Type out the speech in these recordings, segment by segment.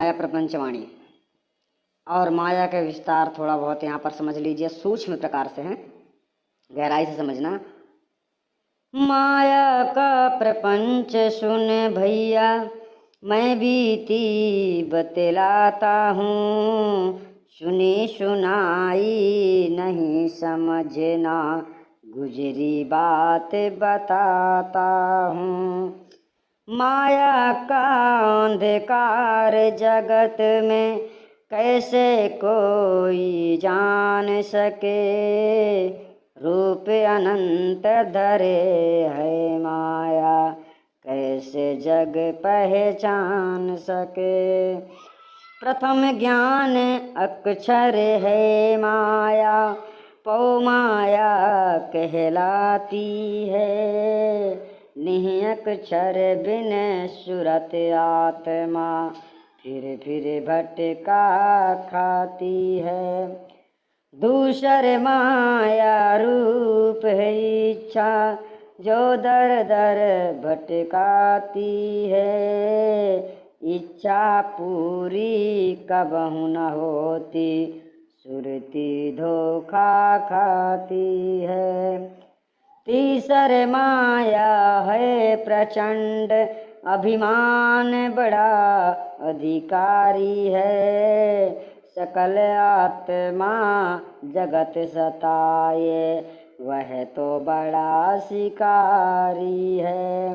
माया प्रपंचवाणी और माया के विस्तार थोड़ा बहुत यहाँ पर समझ लीजिए, सूक्ष्म प्रकार से हैं, गहराई से समझना। माया का प्रपंच सुन भैया मैं बीती बतलाता हूँ, सुनी सुनाई नहीं समझना, गुजरी बात बताता हूँ। माया का अंधकार जगत में कैसे कोई जान सके, रूप अनंत धरे है माया कैसे जग पहचान सके। प्रथम ज्ञान अक्षर है माया, पौ माया कहलाती है, निह अक्षर बिन सुरत आत्मा फिर भटका खाती है। दूसर माया रूप है इच्छा, जो दर दर भटकाती है, इच्छा पूरी कबहु न होती, सुरती धोखा खाती है। तीसर माया है प्रचंड, अभिमान बड़ा अधिकारी है, सकल आत्मा जगत सताए, वह तो बड़ा शिकारी है।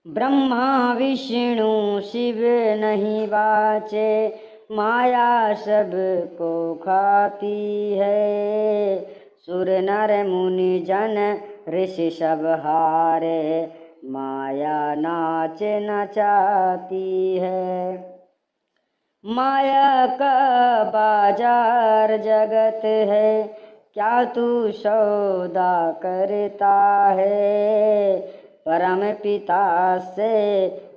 ब्रह्मा विष्णु शिव नहीं बाचे, माया सब को खाती है, सुर नर मुनि जन ऋषि सब हारे, माया नाच नचाती है। माया का बाजार जगत है, क्या तू सौदा करता है, परम पिता से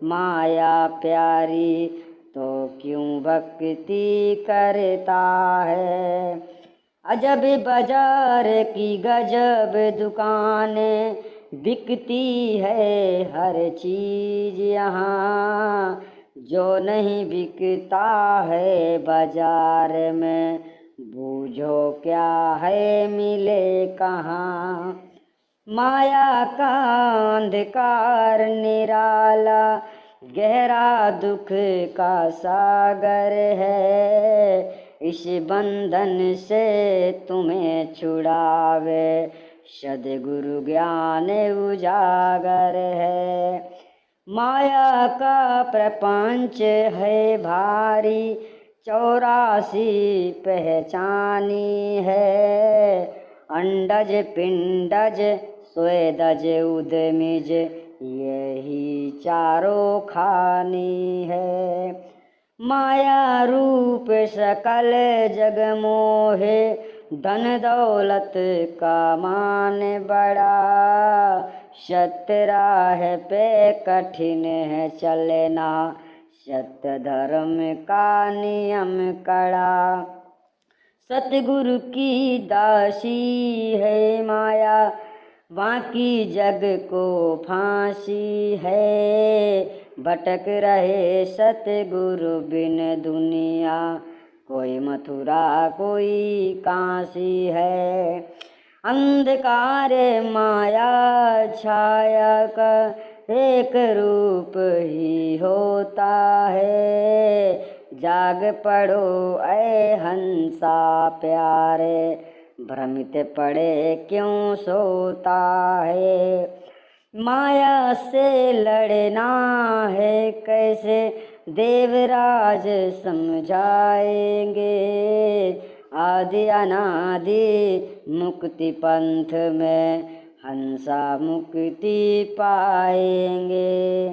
माया प्यारी, तो क्यों भक्ति करता है। अजब बाजार की गजब दुकानें, बिकती है हर चीज यहाँ, जो नहीं बिकता है बाजार में, बूझो क्या है मिले कहाँ। माया का अंधकार निराला, गहरा दुख का सागर है, इस बंधन से तुम्हें छुड़ावे, सद्गुरु ज्ञान उजागर है। माया का प्रपंच है भारी, 84 पहचानी है, अंडज पिंडज स्वेदज उदमिज यही चारों खानी है। माया रूप सकल जग मोहे, धन दौलत का मान बड़ा, सत्य राह पे कठिन है चलना, सत्य धर्म का नियम कड़ा। सतगुरु की दासी है माया, बाकी जग को फांसी है, भटक रहे सतगुरु बिन दुनिया, कोई मथुरा कोई काशी है। अंधकार माया छाया का एक रूप ही होता है, जाग पड़ो ऐ हंसा प्यारे, भ्रमित पड़े क्यों सोता है। माया से लड़ना है कैसे, देवराज समझाएंगे, आदि अनादि मुक्ति पंथ में हंसा मुक्ति पाएंगे।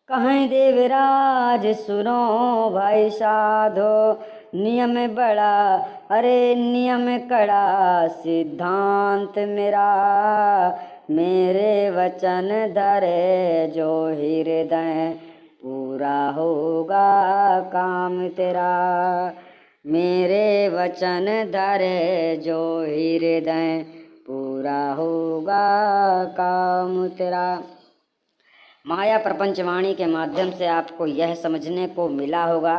कहें देवराज सुनो भाई साधो, नियम बड़ा अरे नियम कड़ा, सिद्धांत मेरा मेरे वचन धरे जो हृदय, पूरा होगा काम तेरा। मेरे वचन धरे जो हृदय, पूरा होगा काम तेरा। माया प्रपंचवाणी के माध्यम से आपको यह समझने को मिला होगा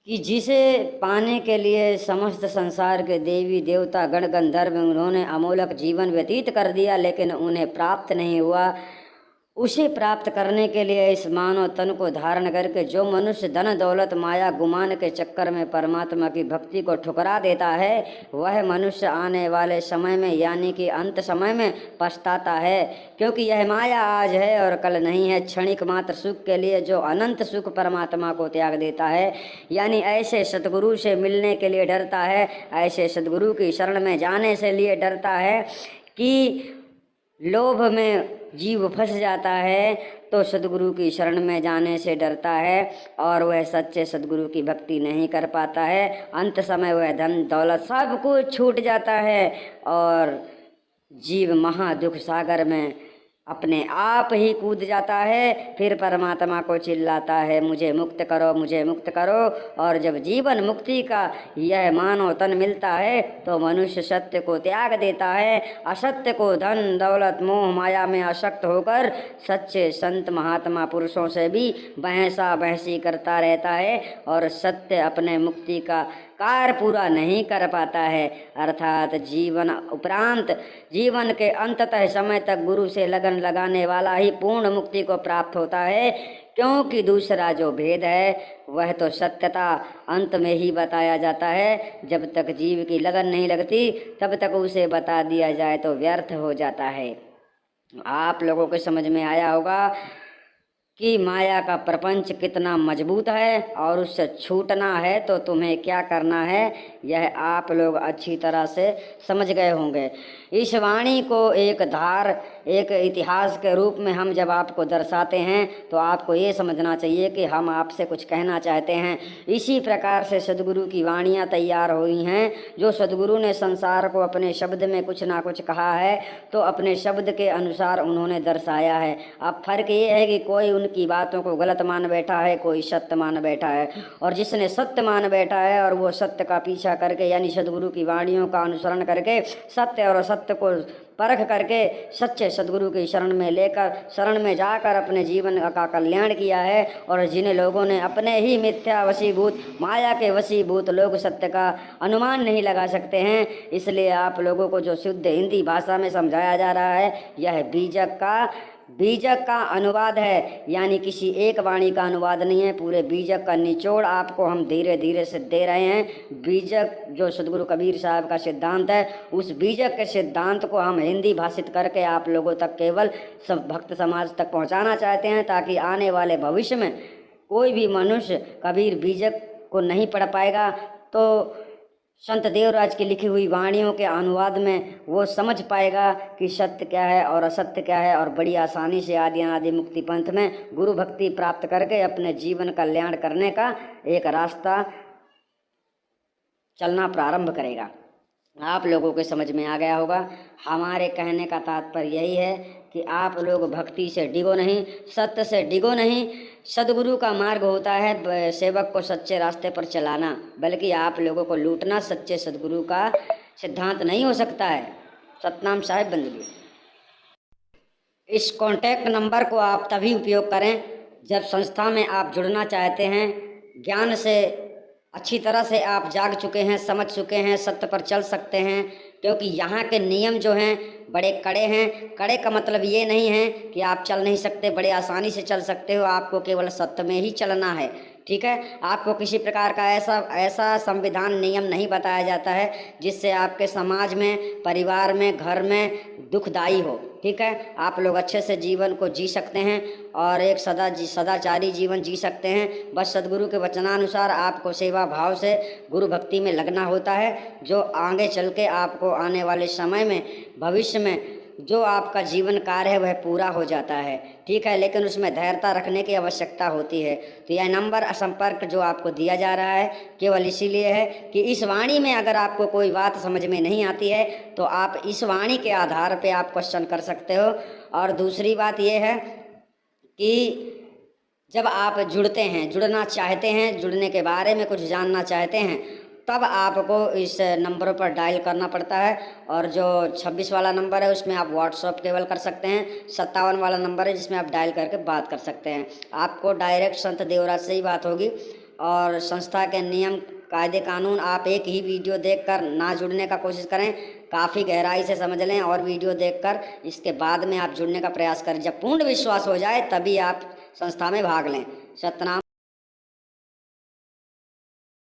कि जिसे पाने के लिए समस्त संसार के देवी देवता गण गंधर्व उन्होंने अमोलक जीवन व्यतीत कर दिया, लेकिन उन्हें प्राप्त नहीं हुआ। उसे प्राप्त करने के लिए इस मानव तन को धारण करके जो मनुष्य धन दौलत माया गुमान के चक्कर में परमात्मा की भक्ति को ठुकरा देता है, वह मनुष्य आने वाले समय में यानी कि अंत समय में पछताता है, क्योंकि यह माया आज है और कल नहीं है। क्षणिक मात्र सुख के लिए जो अनंत सुख परमात्मा को त्याग देता है, यानी ऐसे सद्गुरु से मिलने के लिए डरता है, ऐसे सद्गुरु की शरण में जाने से लिए डरता है कि लोभ में जीव फंस जाता है, तो सद्गुरु की शरण में जाने से डरता है और वह सच्चे सद्गुरु की भक्ति नहीं कर पाता है। अंत समय वह धन दौलत सब कुछ छूट जाता है और जीव महा दुख सागर में अपने आप ही कूद जाता है। फिर परमात्मा को चिल्लाता है, मुझे मुक्त करो, मुझे मुक्त करो। और जब जीवन मुक्ति का यह मानव तन मिलता है तो मनुष्य सत्य को त्याग देता है, असत्य को धन दौलत मोह माया में आसक्त होकर सच्चे संत महात्मा पुरुषों से भी बहसा बहसी करता रहता है और सत्य अपने मुक्ति का कार्य पूरा नहीं कर पाता है। अर्थात जीवन उपरांत जीवन के अंततः समय तक गुरु से लगन लगाने वाला ही पूर्ण मुक्ति को प्राप्त होता है, क्योंकि दूसरा जो भेद है वह तो सत्यता अंत में ही बताया जाता है। जब तक जीव की लगन नहीं लगती तब तक उसे बता दिया जाए तो व्यर्थ हो जाता है। आप लोगों को समझ में आया होगा कि माया का प्रपंच कितना मजबूत है और उससे छूटना है तो तुम्हें क्या करना है, यह आप लोग अच्छी तरह से समझ गए होंगे। इस वाणी को एक धार एक इतिहास के रूप में हम जब आपको दर्शाते हैं तो आपको ये समझना चाहिए कि हम आपसे कुछ कहना चाहते हैं। इसी प्रकार से सद्गुरु की वाणियाँ तैयार हुई हैं। जो सद्गुरु ने संसार को अपने शब्द में कुछ ना कुछ कहा है तो अपने शब्द के अनुसार उन्होंने दर्शाया है। अब फर्क ये है कि कोई उनकी बातों को गलत मान बैठा है, कोई सत्य मान बैठा है, और जिसने सत्य मान बैठा है और वो सत्य का पीछा करके यानी सद्गुरु की वाणियों का अनुसरण करके सत्य और असत्य को परख करके सच्चे सद्गुरु की शरण में जाकर अपने जीवन का कल्याण किया है। और जिन लोगों ने अपने ही मिथ्या वशीभूत माया के वशीभूत लोग सत्य का अनुमान नहीं लगा सकते हैं, इसलिए आप लोगों को जो शुद्ध हिंदी भाषा में समझाया जा रहा है यह बीजक का अनुवाद है, यानी किसी एक वाणी का अनुवाद नहीं है। पूरे बीजक का निचोड़ आपको हम धीरे धीरे से दे रहे हैं। बीजक जो सद्गुरु कबीर साहब का सिद्धांत है, उस बीजक के सिद्धांत को हम हिंदी भाषित करके आप लोगों तक केवल सब भक्त समाज तक पहुंचाना चाहते हैं, ताकि आने वाले भविष्य में कोई भी मनुष्य कबीर बीजक को नहीं पढ़ पाएगा तो संत देवराज की लिखी हुई वाणियों के अनुवाद में वो समझ पाएगा कि सत्य क्या है और असत्य क्या है, और बड़ी आसानी से आदि अनादि मुक्ति पंथ में गुरु भक्ति प्राप्त करके अपने जीवन कल्याण करने का एक रास्ता चलना प्रारंभ करेगा। आप लोगों के समझ में आ गया होगा। हमारे कहने का तात्पर्य यही है कि आप लोग भक्ति से डिगो नहीं, सत्य से डिगो नहीं। सद्गुरु का मार्ग होता है सेवक को सच्चे रास्ते पर चलाना, बल्कि आप लोगों को लूटना सच्चे सद्गुरु का सिद्धांत नहीं हो सकता है। सतनाम साहिब बंदगी। इस कॉन्टैक्ट नंबर को आप तभी उपयोग करें जब संस्था में आप जुड़ना चाहते हैं, ज्ञान से अच्छी तरह से आप जाग चुके हैं, समझ चुके हैं, सत्य पर चल सकते हैं, क्योंकि यहाँ के नियम जो हैं बड़े कड़े हैं। कड़े का मतलब ये नहीं है कि आप चल नहीं सकते, बड़े आसानी से चल सकते हो। आपको केवल सत्य में ही चलना है, ठीक है। आपको किसी प्रकार का ऐसा संविधान नियम नहीं बताया जाता है जिससे आपके समाज में, परिवार में, घर में दुखदाई हो, ठीक है। आप लोग अच्छे से जीवन को जी सकते हैं और एक सदाचारी जीवन जी सकते हैं। बस सद्गुरु के वचनानुसार आपको सेवा भाव से गुरु भक्ति में लगना होता है, जो आगे चल के आपको आने वाले समय में, भविष्य में जो आपका जीवन कार्य है वह पूरा हो जाता है, ठीक है। लेकिन उसमें धैर्यता रखने की आवश्यकता होती है। तो यह नंबर संपर्क जो आपको दिया जा रहा है केवल इसीलिए है कि इस वाणी में अगर आपको कोई बात समझ में नहीं आती है तो आप इस वाणी के आधार पे आप क्वेश्चन कर सकते हो। और दूसरी बात यह है कि जब आप जुड़ते हैं, जुड़ना चाहते हैं, जुड़ने के बारे में कुछ जानना चाहते हैं, तब आपको इस नंबरों पर डायल करना पड़ता है। और जो 26 वाला नंबर है उसमें आप व्हाट्सएप केवल कर सकते हैं। 57 वाला नंबर है जिसमें आप डायल करके बात कर सकते हैं। आपको डायरेक्ट संत देवराज से ही बात होगी। और संस्था के नियम कायदे कानून आप एक ही वीडियो देखकर ना जुड़ने का कोशिश करें, काफ़ी गहराई से समझ लें और वीडियो देखकर इसके बाद में आप जुड़ने का प्रयास करें। जब पूर्ण विश्वास हो जाए तभी आप संस्था में भाग लें। सतनाम।